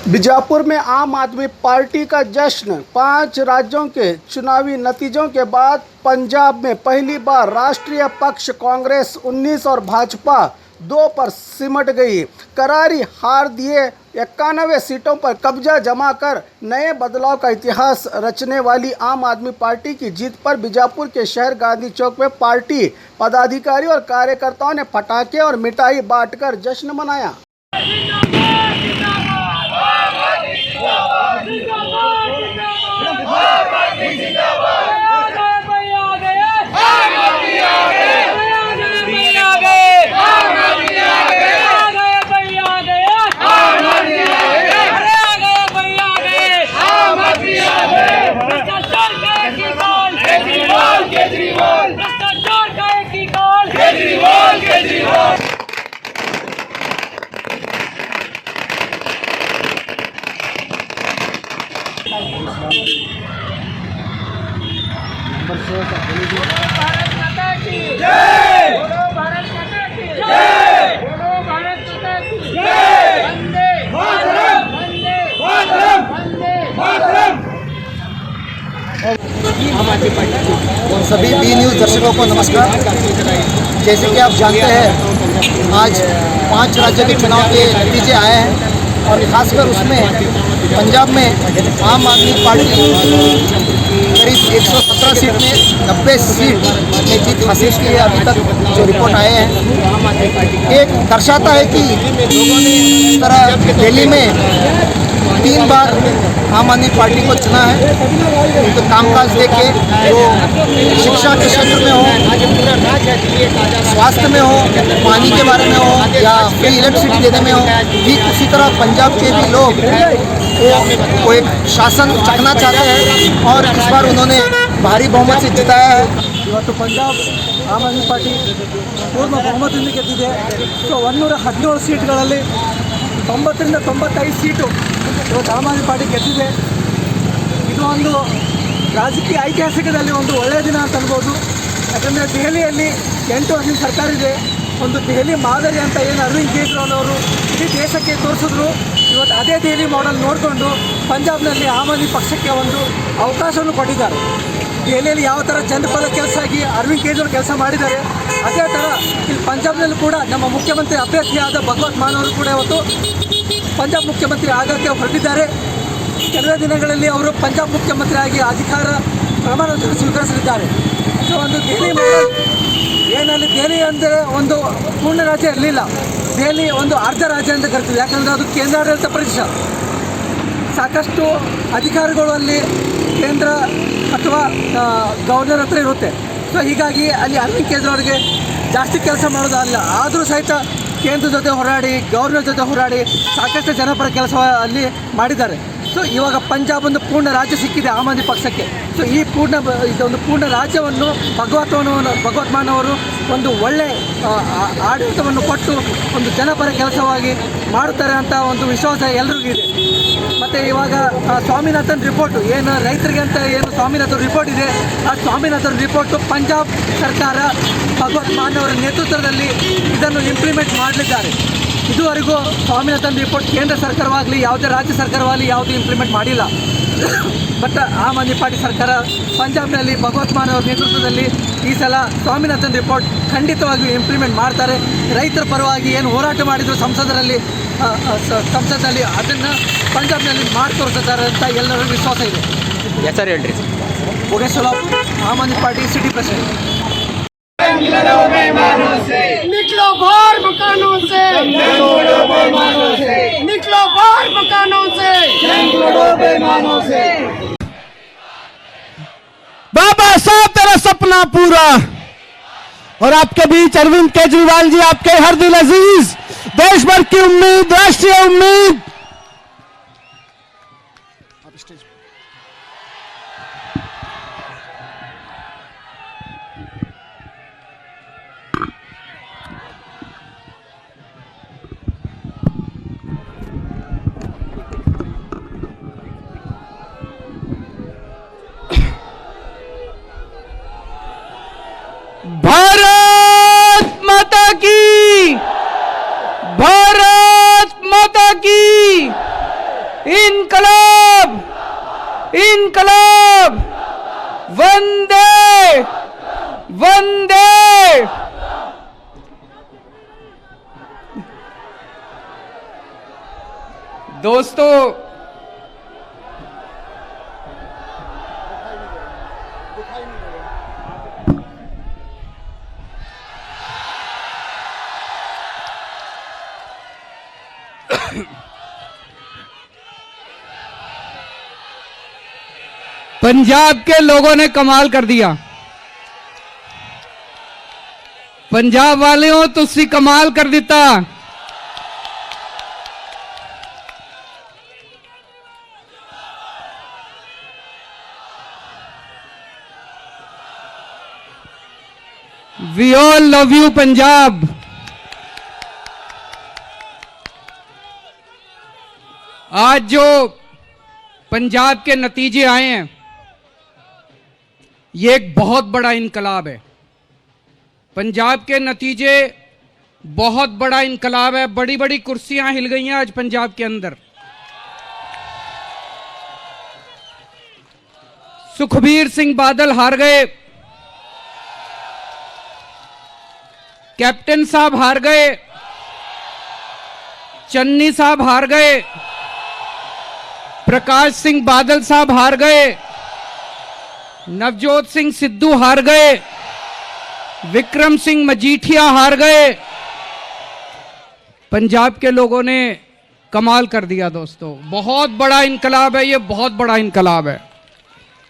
बीजापुर में आम आदमी पार्टी का जश्न। 5 राज्यों के चुनावी नतीजों के बाद पंजाब में पहली बार राष्ट्रीय पक्ष कांग्रेस 19 और भाजपा 2 पर सिमट गई। करारी हार दिए 91 सीटों पर कब्जा जमा कर नए बदलाव का इतिहास रचने वाली आम आदमी पार्टी की जीत पर बीजापुर के शहर गांधी चौक में पार्टी पदाधिकारी और कार्यकर्ताओं ने पटाखे और मिठाई बांटकर जश्न मनाया। भारत माता की जय, बोलो भारत माता की जय, बोलो भारत माता की जय, वंदे मातरम, वंदे मातरम, वंदे मातरम। सभी बी न्यूज़ दर्शकों को नमस्कार। जैसे कि आप जानते हैं, आज 5 राज्यों के चुनाव के नतीजे आए हैं और खासकर उसमें पंजाब में आम आदमी पार्टी करीब 117 सीट में 90 सीट में जीत हासिल की है। अभी तक जो रिपोर्ट आए हैं एक दर्शाता है कि लोगों ने इस तरह दिल्ली में 3 बार आम आदमी पार्टी को चुना है। तो कामकाज देखे तो शिक्षा के क्षेत्र में हो, स्वास्थ्य में हो, पानी के बारे में हो या फ्री इलेक्ट्रिसिटी देने में हो, ठीक उसी तरह पंजाब के भी लोग वो एक शासन चखना चाहते हैं और इस बार उन्होंने भारी बहुमत से जिताया है। ಇವತ್ತು ಪಂಜಾಬ್ ಆಮ್ ಆದ್ಮಿ ಪಾರ್ಟಿ ಪೂರ್ಣ ಬಹುಮತದಿಂದ ಗೆದ್ದಿದೆ. ಸೊ 117 ಸೀಟ್ಗಳಲ್ಲಿ 90ರಿಂದ 95 ಸೀಟು ಇವತ್ತು ಆಮ್ ಆದ್ಮಿ ಪಾರ್ಟಿ ಗೆದ್ದಿದೆ. ಇದು ಒಂದು ರಾಜಕೀಯ ಐತಿಹಾಸಿಕದಲ್ಲಿ ಒಂದು ಒಳ್ಳೆಯ ದಿನ ಅಂತ ಅನ್ಬೋದು. ಯಾಕಂದರೆ ದೆಹಲಿಯಲ್ಲಿ 8 ವರ್ಷದ ಸರ್ಕಾರ ಇದೆ. ಒಂದು ದೆಹಲಿ ಮಾದರಿ ಅಂತ ಏನು ಅರವಿಂದ್ ಕೇಜ್ರಿವಾಲ್ ಅವರು ಇಡೀ ದೇಶಕ್ಕೆ ತೋರಿಸಿದ್ರು. ಇವತ್ತು ಅದೇ ದೆಹಲಿ ಮಾಡೆಲ್ ನೋಡಿಕೊಂಡು ಪಂಜಾಬ್ನಲ್ಲಿ ಆಮ್ ಆದ್ಮಿ ಪಕ್ಷಕ್ಕೆ ಒಂದು ಅವಕಾಶವನ್ನು ಕೊಟ್ಟಿದ್ದಾರೆ. ದೆಹಲಿಯಲ್ಲಿ ಯಾವ ಥರ ಜನಪದ ಕೆಲಸ ಆಗಿ ಅರವಿಂದ್ ಕೇಜ್ರಿವಾಲ್ ಕೆಲಸ ಮಾಡಿದ್ದಾರೆ, ಅದೇ ಥರ ಇಲ್ಲಿ ಪಂಜಾಬ್ನಲ್ಲೂ ಕೂಡ ನಮ್ಮ ಮುಖ್ಯಮಂತ್ರಿ ಅಭ್ಯರ್ಥಿಯಾದ ಭಗವತ್ ಮಾನ್ ಅವರು ಕೂಡ ಇವತ್ತು ಪಂಜಾಬ್ ಮುಖ್ಯಮಂತ್ರಿ ಆಗೋಕ್ಕೆ ಹೊರಟಿದ್ದಾರೆ. ಕೆಲವೇ ದಿನಗಳಲ್ಲಿ ಅವರು ಪಂಜಾಬ್ ಮುಖ್ಯಮಂತ್ರಿ ಆಗಿ ಅಧಿಕಾರ ಪ್ರಮಾಣ ಸ್ವೀಕರಿಸಲಿದ್ದಾರೆ. ಸೊ ಒಂದು ದೆಹಲಿ ಏನಲ್ಲಿ ದೆಹಲಿ ಅಂದರೆ ಒಂದು ಪೂರ್ಣ ರಾಜ್ಯ ಇರಲಿಲ್ಲ. ದೆಹಲಿ ಒಂದು ಅರ್ಧ ರಾಜ್ಯ ಅಂತ ಕರಿತೀವಿ, ಯಾಕಂದರೆ ಅದು ಕೇಂದ್ರಾಡಳಿತ ಪ್ರದೇಶ. ಸಾಕಷ್ಟು ಅಧಿಕಾರಿಗಳು ಅಲ್ಲಿ ಕೇಂದ್ರ ಅಥವಾ ಗವರ್ನರ್ ಹತ್ರ ಇರುತ್ತೆ. ಸೊ ಹೀಗಾಗಿ ಅಲ್ಲಿ ಅರವಿಂದ್ ಕೇಜ್ರಿವಾಲ್ಗೆ ಜಾಸ್ತಿ ಕೆಲಸ ಮಾಡೋದು ಅಲ್ಲ. ಆದರೂ ಸಹಿತ ಕೇಂದ್ರ ಜೊತೆ ಹೋರಾಡಿ, ಗವರ್ನರ್ ಜೊತೆ ಹೋರಾಡಿ ಸಾಕಷ್ಟು ಜನಪರ ಕೆಲಸ ಅಲ್ಲಿ ಮಾಡಿದ್ದಾರೆ. ಸೊ ಇವಾಗ ಪಂಜಾಬ್ ಒಂದು ಪೂರ್ಣ ರಾಜ್ಯ ಸಿಕ್ಕಿದೆ ಆಮ್ ಆದ್ಮಿ ಪಕ್ಷಕ್ಕೆ. ಸೊ ಈ ಇದೊಂದು ಪೂರ್ಣ ರಾಜ್ಯವನ್ನು ಭಗವತ್ ಮಾನ್ ಅವರು ಒಂದು ಒಳ್ಳೆ ಆಡಳಿತವನ್ನು ಕೊಟ್ಟು ಒಂದು ಜನಪರ ಕೆಲಸವಾಗಿ ಮಾಡುತ್ತಾರೆ ಅಂತ ಒಂದು ವಿಶ್ವಾಸ ಎಲ್ರಿಗೂ ಇದೆ. ಮತ್ತು ಇವಾಗ ಸ್ವಾಮಿನಾಥನ್ ರಿಪೋರ್ಟು ಏನು ರೈತರಿಗೆ ಅಂತ ಏನು ಸ್ವಾಮಿನಾಥನ್ ರಿಪೋರ್ಟ್ ಇದೆ, ಆ ಸ್ವಾಮಿನಾಥನ್ ರಿಪೋರ್ಟು ಪಂಜಾಬ್ ಸರ್ಕಾರ ಭಗವತ್ ಮಾನ್ ಅವರ ನೇತೃತ್ವದಲ್ಲಿ ಇದನ್ನು ಇಂಪ್ಲಿಮೆಂಟ್ ಮಾಡಲಿದ್ದಾರೆ. ಇದುವರೆಗೂ ಸ್ವಾಮಿನಾಥನ್ ರಿಪೋರ್ಟ್ ಕೇಂದ್ರ ಸರ್ಕಾರವಾಗಲಿ ಯಾವುದೇ ರಾಜ್ಯ ಸರ್ಕಾರವಾಗಲಿ ಯಾವುದೂ ಇಂಪ್ಲಿಮೆಂಟ್ ಮಾಡಿಲ್ಲ. ಬಟ್ ಆಮ್ ಆದ್ಮಿ ಪಾರ್ಟಿ ಸರ್ಕಾರ ಪಂಜಾಬ್ನಲ್ಲಿ ಭಗವತ್ ಮಾನ್ ಅವರ ನೇತೃತ್ವದಲ್ಲಿ ಈ ಸಲ ಸ್ವಾಮಿನಾಥನ್ ರಿಪೋರ್ಟ್ ಖಂಡಿತವಾಗಿಯೂ ಇಂಪ್ಲಿಮೆಂಟ್ ಮಾಡ್ತಾರೆ. ರೈತರ ಪರವಾಗಿ ಏನು ಹೋರಾಟ ಮಾಡಿದ್ರು ಸಂಸದರಲ್ಲಿ ಅದನ್ನು ಪಂಜಾಬ್ನಲ್ಲಿ ಮಾಡಿ ತೋರಿಸ್ತಾರೆ ಅಂತ ಎಲ್ಲರಿಗೂ ವಿಶ್ವಾಸ ಇದೆ. ಹೆಸರು ಹೇಳ್ರಿ. Bhogeshwara, Aam Aadmi Party city president. निकलो बाहर मकानों से, निकलो बाहर मकानों से, बाबा साहब तेरा सपना पूरा। और आपके बीच अरविंद केजरीवाल जी, आपके हर दिल अजीज, देश भर की उम्मीद, राष्ट्रीय उम्मीद। भारत माता की, भारत माता की। इनकलाब, इनकलाब, वंदे वंदे। दोस्तों, पंजाब के लोगों ने कमाल कर दिया। पंजाब वालियों तुसी कमाल कर दिता। We all love you Punjab. आज जो पंजाब के नतीजे आए हैं, ये एक बहुत बड़ा इनकलाब है। पंजाब के नतीजे बहुत बड़ा इनकलाब है। बड़ी बड़ी कुर्सियां हिल गई हैं आज पंजाब के अंदर। सुखबीर सिंह बादल हार गए, कैप्टन साहब हार गए, चन्नी साहब हार गए, प्रकाश सिंह बादल साहब हार गए, नवजोत सिंह सिद्धू हार गए, विक्रम सिंह मजीठिया हार गए। पंजाब के लोगों ने कमाल कर दिया दोस्तों। बहुत बड़ा इनकलाब है ये, बहुत बड़ा इनकलाब है।